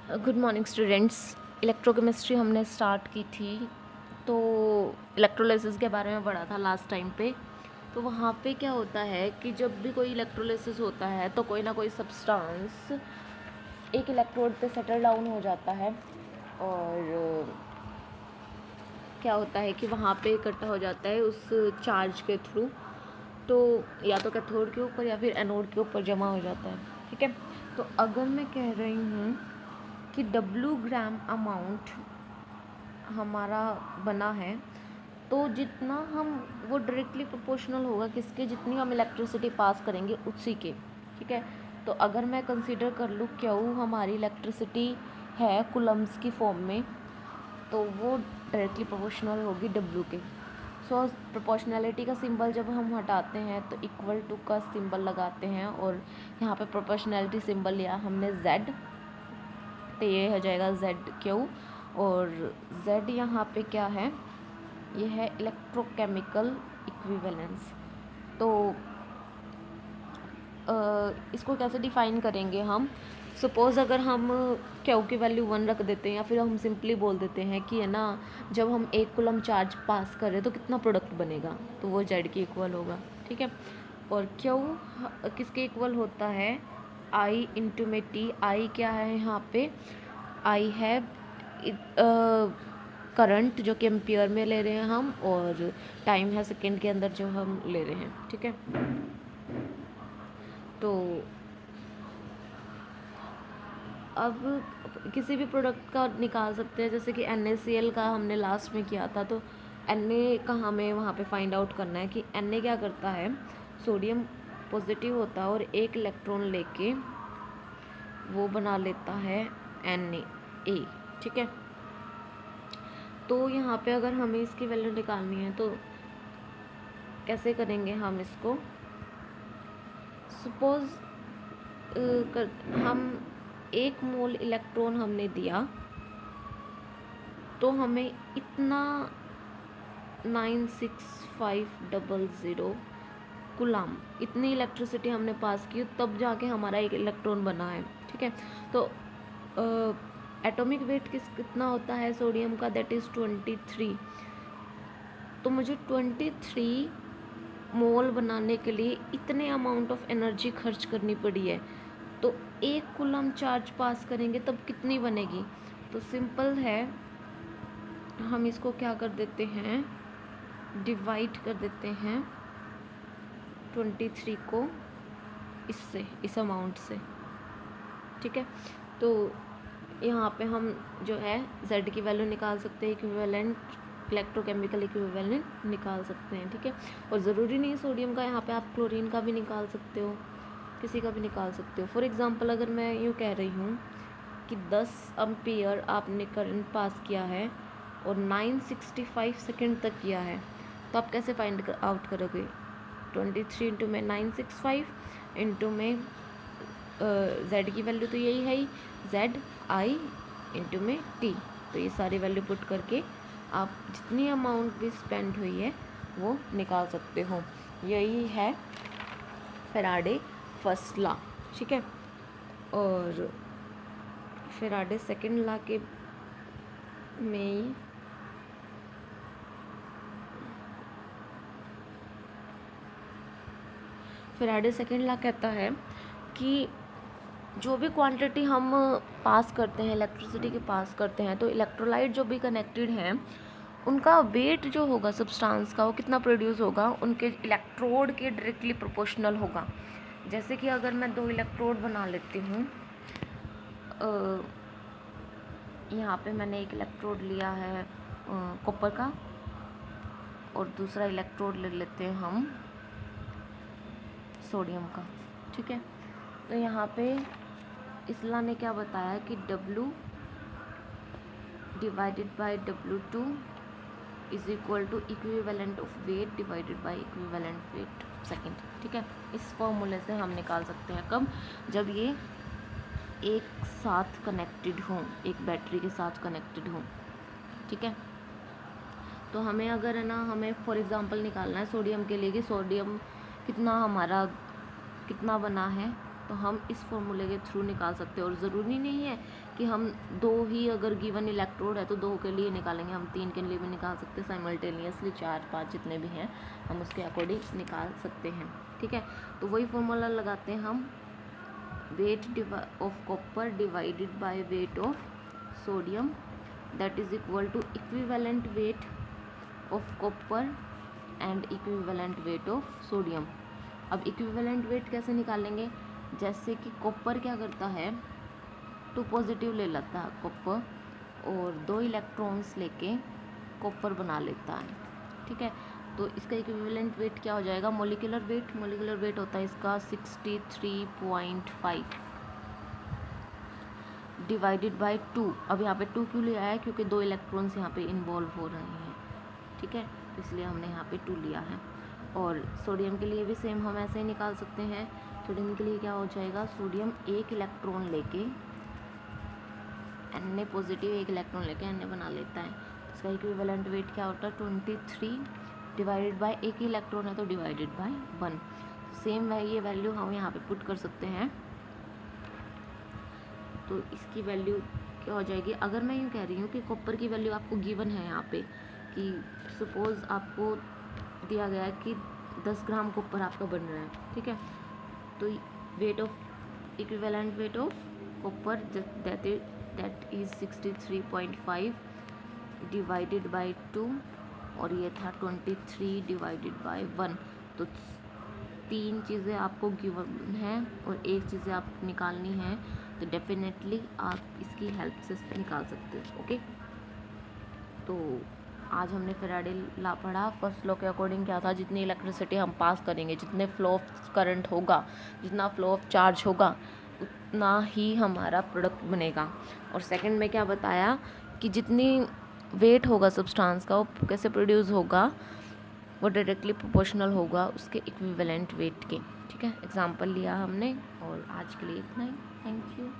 Good morning students. Electrochemistry हमने start की थी, तो इलेक्ट्रोलिसिस के बारे में पढ़ा था लास्ट टाइम पे। तो वहाँ पे क्या होता है कि जब भी कोई इलेक्ट्रोलिसिस होता है तो कोई ना कोई सब्सटेंस एक इलेक्ट्रोड पे सेटल डाउन हो जाता है और क्या होता है कि वहाँ पे इकट्ठा हो जाता है उस चार्ज के थ्रू। तो या तो कैथोड के ऊपर या फिर एनोड के ऊपर जमा हो जाता है। ठीक है, तो अगर मैं कह रही हूँ कि W ग्राम अमाउंट हमारा बना है, तो जितना हम वो डायरेक्टली प्रोपोर्शनल होगा किसके, जितनी हम इलेक्ट्रिसिटी पास करेंगे उसी के। ठीक है, तो अगर मैं कंसीडर कर लूँ क्यों हमारी इलेक्ट्रिसिटी है कुलम्स की फॉर्म में, तो वो डायरेक्टली प्रोपोर्शनल होगी W के। सो प्रोपोर्शनैलिटी का सिंबल जब हम हटाते हैं तो इक्वल टू का सिंबल लगाते हैं और यहाँ पे प्रोपोर्शनैलिटी सिंबल लिया हमने Z, तो ये हो जाएगा ZQ। और Z यहाँ पे क्या है, ये है इलेक्ट्रोकेमिकल इक्विवेलेंस। तो इसको कैसे डिफ़ाइन करेंगे हम। सपोज़ अगर हम क्यू की वैल्यू 1 रख देते हैं या फिर हम सिंपली बोल देते हैं कि है ना, जब हम 1 कूलम चार्ज पास करें तो कितना प्रोडक्ट बनेगा, तो वो जेड के इक्वल होगा। ठीक है, और क्यू किसके इक्वल होता है, आई इंटू में टी। आई क्या है यहाँ पे, आई है करंट जो कि एम्पियर में ले रहे हैं हम, और टाइम है सेकेंड के अंदर जो हम ले रहे हैं। ठीक है, तो अब किसी भी प्रोडक्ट का निकाल सकते हैं, जैसे कि NaCl का हमने लास्ट में किया था। तो Na का हमें वहाँ पे फाइंड आउट करना है कि Na क्या करता है, सोडियम पॉजिटिव होता है और एक इलेक्ट्रॉन लेके वो बना लेता है Na। ठीक है, तो यहाँ पे अगर हमें इसकी वैल्यू निकालनी है तो कैसे करेंगे हम इसको। सपोज़ हम 1 मोल इलेक्ट्रॉन हमने दिया, तो हमें इतना 96500 कुलाम इतनी इलेक्ट्रिसिटी हमने पास की, तब जाके हमारा एक इलेक्ट्रॉन बना है। ठीक है, तो एटॉमिक वेट कितना होता है सोडियम का, दैट इज़ 23। तो मुझे 23 मोल बनाने के लिए इतने अमाउंट ऑफ एनर्जी खर्च करनी पड़ी है। तो 1 कूलम चार्ज पास करेंगे तब कितनी बनेगी। तो सिंपल है, हम इसको क्या कर देते हैं, डिवाइड कर देते हैं 23 को इससे, इस अमाउंट से। ठीक है, तो यहाँ पे हम जो है Z की वैल्यू निकाल सकते हैं, इक्विवेलेंट इलेक्ट्रोकेमिकल इक्विवेलेंट निकाल सकते हैं। ठीक है, और ज़रूरी नहीं सोडियम का, यहाँ पे आप क्लोरीन का भी निकाल सकते हो, किसी का भी निकाल सकते हो। फॉर एग्ज़ाम्पल अगर मैं यूँ कह रही हूँ कि 10 एम्पियर आपने करंट पास किया है और 965 सेकेंड तक किया है, तो आप कैसे फाइंड आउट करोगे। 23 इंटू में 965 इंटू में Z की वैल्यू तो यही है ही, ZI इंटू में T। तो ये सारी वैल्यू पुट करके आप जितनी अमाउंट भी स्पेंड हुई है वो निकाल सकते हो। यही है फैराडे फर्स्ट लॉ। ठीक है, और फैराडे सेकंड लॉ के में फैराडे सेकंड लॉ कहता है कि जो भी क्वांटिटी हम पास करते हैं, इलेक्ट्रिसिटी के पास करते हैं, तो इलेक्ट्रोलाइट जो भी कनेक्टेड हैं उनका वेट जो होगा सब्सटेंस का, वो कितना प्रोड्यूस होगा, उनके इलेक्ट्रोड के डायरेक्टली प्रोपोर्शनल होगा। जैसे कि अगर मैं 2 इलेक्ट्रोड बना लेती हूँ, यहाँ पे मैंने एक इलेक्ट्रोड लिया है कॉपर का, और दूसरा इलेक्ट्रोड ले लेते हैं हम सोडियम का। ठीक है, तो यहाँ पे इस लॉ ने क्या बताया कि W divided by W2 is equal to equivalent of weight divided by equivalent weight second. ठीक है, इस फॉर्मूले से हम निकाल सकते हैं कब, जब ये एक साथ कनेक्टेड हों, एक बैटरी के साथ कनेक्टेड हों। ठीक है, तो हमें अगर है ना, हमें फॉर एग्जांपल निकालना है सोडियम के लिए कि सोडियम कितना हमारा कितना बना है, तो हम इस फॉर्मूले के थ्रू निकाल सकते हैं। और ज़रूरी नहीं है कि हम 2 ही अगर गिवन इलेक्ट्रोड है तो 2 के लिए निकालेंगे, हम 3 के लिए भी निकाल सकते हैं साइमल्टेनियसली, 4-5 जितने भी हैं हम उसके अकॉर्डिंग निकाल सकते हैं। ठीक है, तो वही फॉर्मूला लगाते हैं हम, weight of copper divided by weight of sodium that is equal to equivalent weight of copper and equivalent weight of sodium. अब इक्विवेलेंट वेट कैसे निकालेंगे, जैसे कि कॉपर क्या करता है, 2 पॉजिटिव ले लेता है कॉपर और 2 इलेक्ट्रॉन्स लेके कॉपर बना लेता है। ठीक है, तो इसका इक्विवेलेंट वेट क्या हो जाएगा, मोलिकुलर वेट होता है इसका 63.5 डिवाइडेड बाय 2। अब यहाँ पे 2 क्यों लिया है, क्योंकि 2 इलेक्ट्रॉन्स यहाँ पे इन्वॉल्व हो रहे हैं। ठीक है, तो इसलिए हमने यहाँ पे 2 लिया है। और सोडियम के लिए भी सेम हम ऐसे ही निकाल सकते हैं। सोडियम के लिए क्या हो जाएगा, सोडियम 1 इलेक्ट्रॉन लेके Na पॉजिटिव 1 इलेक्ट्रॉन लेके Na बना लेता है। इसका इक्विवेलेंट वेट क्या होता है 23 डिवाइडेड बाय 1 इलेक्ट्रॉन है तो डिवाइडेड बाय 1। सेम है ये वैल्यू हम यहाँ पे पुट कर सकते हैं। तो इसकी वैल्यू क्या हो जाएगी, अगर मैं यूँ कह रही हूँ कि कॉपर की वैल्यू आपको गिवन है यहाँ पे, कि सपोज़ आपको दिया गया है कि 10 ग्राम कॉपर आपका बन रहा है। ठीक है, तो weight of equivalent weight of copper that is 63.5 divided by 2 और ये था 23 डिवाइडेड बाय 1। तो 3 चीज़ें आपको गिवन हैं और 1 चीज़ें आप निकालनी है, तो डेफिनेटली आप इसकी हेल्प से निकाल सकते हो। ओके, तो आज हमने फैराडे लॉ पढ़ा। फर्स्ट लॉ के अकॉर्डिंग क्या था, जितनी इलेक्ट्रिसिटी हम पास करेंगे, जितने फ्लो ऑफ करंट होगा, जितना फ्लो ऑफ चार्ज होगा, उतना ही हमारा प्रोडक्ट बनेगा। और सेकंड में क्या बताया कि जितनी वेट होगा सब्सटेंस का, वो कैसे प्रोड्यूस होगा, वो डायरेक्टली प्रोपोर्शनल होगा उसके इक्विवेलेंट वेट के। ठीक है, एग्जांपल लिया हमने। और आज के लिए इतना ही। Thank you.